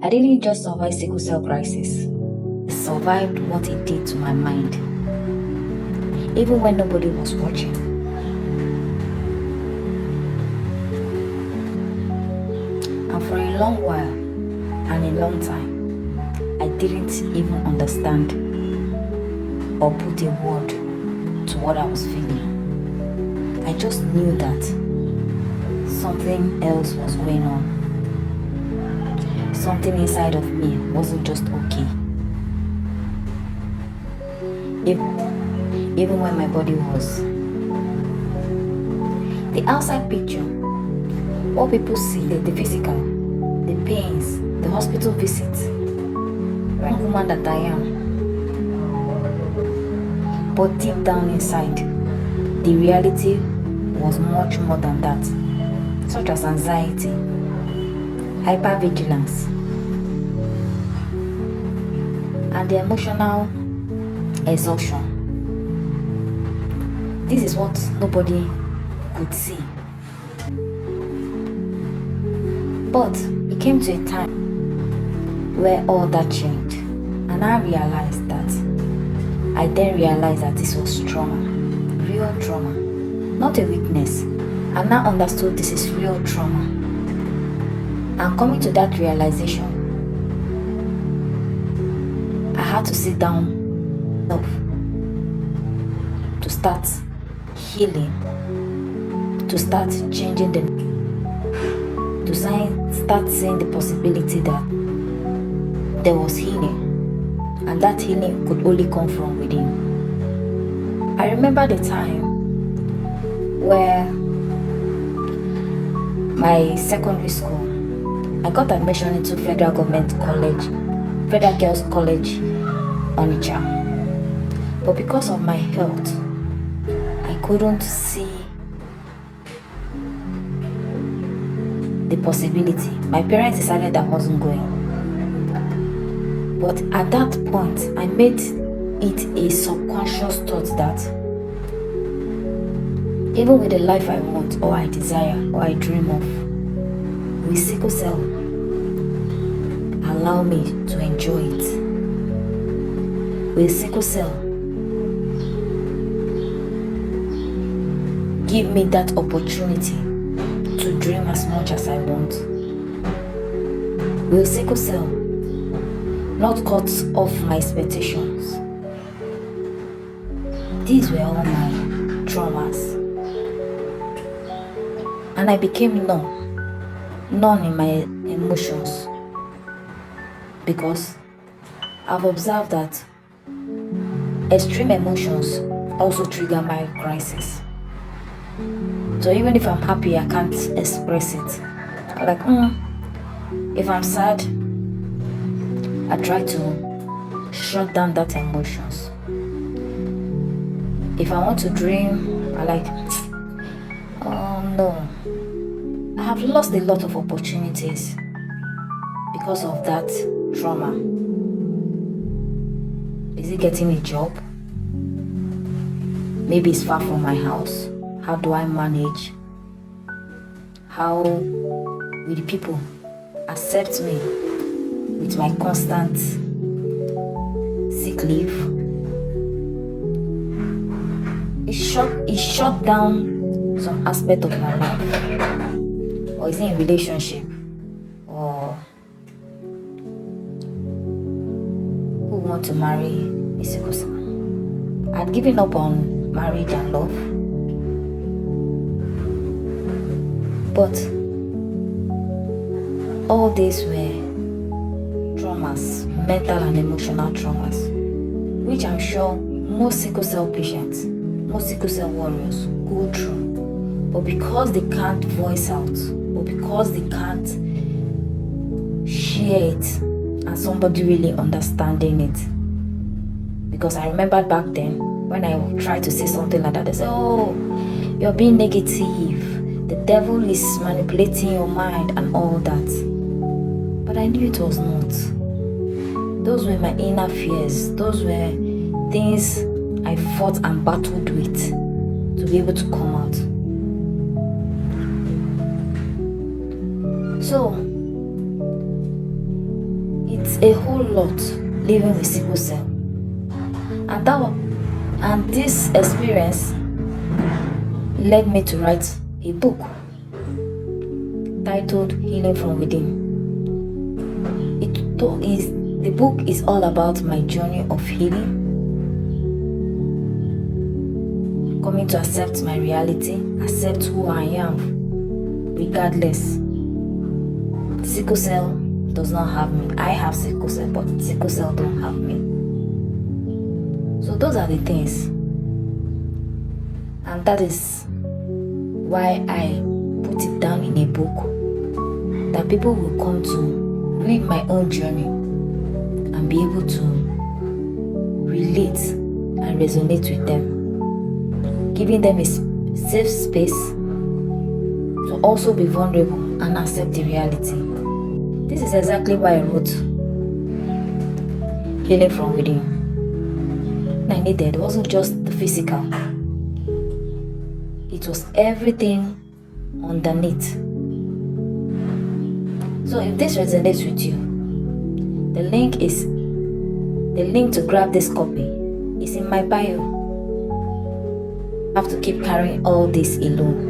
I didn't just survive sickle cell crisis. I survived what it did to my mind, even when nobody was watching. And for a long while and a long time, I didn't even understand or put a word to what I was feeling. I just knew that something else was going on. Something inside of me wasn't just okay. Even when my body was. The outside picture, what people see, the physical, the pains, the hospital visits, the woman that I am. But deep down inside, the reality was much more than that, such as anxiety, hypervigilance, and the emotional exhaustion. This is what nobody could see. But it came to a time where all that changed, and I realized that. I then realized that this was trauma, real trauma, not a weakness. I now understood this is real trauma. And coming to that realization, I had to sit down to start healing, to start changing to start seeing the possibility that there was healing, and that healing could only come from within. I remember the time where my secondary school, I got admission into Federal Girls College, Onitsha. But because of my health, I couldn't see the possibility. My parents decided I wasn't going. But at that point, I made it a subconscious thought that even with the life I want, or I desire, or I dream of, with sickle cell, allow me to enjoy it. With sickle cell, give me that opportunity to dream as much as I want. Will sickle cell not cut off my expectations? These were all my traumas. And I became numb in my emotions, because I've observed that extreme emotions also trigger my crisis. So even if I'm happy, I can't express it. Like, if I'm sad, I try to shut down that emotions. If I want to dream, I like, oh no. I have lost a lot of opportunities because of that trauma. Is it getting a job? Maybe it's far from my house. How do I manage? How will the people accept me with my constant sick leave? It shut down some aspect of my life. Or is it a relationship? Or who want to marry a sickle cell? I'd given up on marriage and love. But all these were traumas, mental and emotional traumas, which I'm sure most sickle cell patients, most sickle cell warriors go through. But because they can't voice out, or because they can't share it and somebody really understanding it. Because I remember back then, when I tried to say something like that, they say, oh, you're being negative. The devil is manipulating your mind and all that. But I knew it was not. Those were my inner fears. Those were things I fought and battled with to be able to come out. So, a whole lot living with sickle cell, and this experience led me to write a book titled Healing from Within. The book is all about my journey of healing, coming to accept my reality, accept who I am, regardless. Sickle cell does not have me. I have sickle cell, but sickle cell don't have me. So those are the things, and that is why I put it down in a book, that people will come to read my own journey and be able to relate and resonate with them, giving them a safe space to also be vulnerable and accept the reality. This is exactly why I wrote Healing from Within. I needed, it wasn't just the physical, it was everything underneath. So if this resonates with you, the link to grab this copy is in my bio. I have to keep carrying all this alone.